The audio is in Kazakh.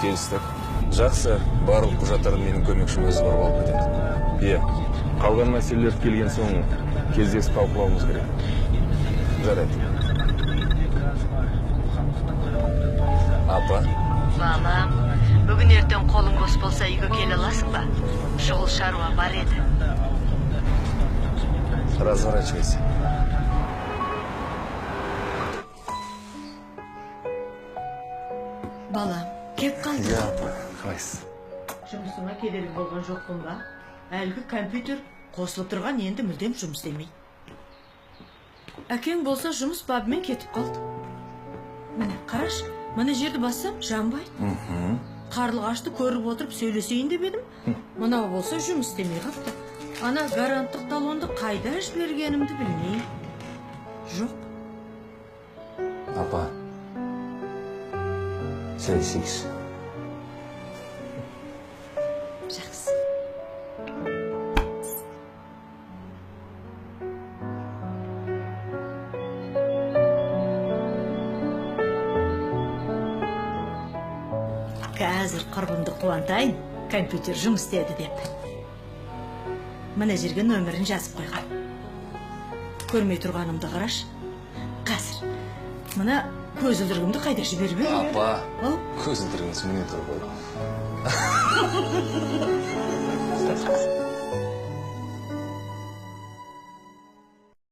келістік. Жақсы, барлық құжаттарды менің көмекшім өзі барып алып кетеді. Иә, қалған мәселелер келген соң кездесіп талқылауымыз керек. Жарайды. Апа? Балам, бүгін ертең қолың бос болса үйге келе аласың ба? Шұғыл шаруа бар еді. Разворачивайся. Балам, кеп қалды. Иә, апа, қалайсыз? Жұмысыңа кедергі болған жоқпын ба? Әлгі компьютер қосылып тұрған енді мүлдем жұмыс істемейді. Әкең болса жұмыс бабымен кетіп қалды. Міне, қараш, мына жерді бассам жанбайды. Қарлығашты көріп отырып сөйлесейін деп едім. Мынау болса жұмыс істемей қалыпты. Ана гаранттық талонды қайда жібергенімді білмеймін. Жоқ. Апа, сөйлесейікші. Жақсы. Қазір құрбымды қуантайын, компьютер жұмыс істеді деп. Мына жерге нөмірін жазып қойған. Көрмей тұрғанымды қараш. Қазір. Мына көзілдірігімді қайда жіберіп едім? Апа, көзілдірігіңіз міне тұр ғой.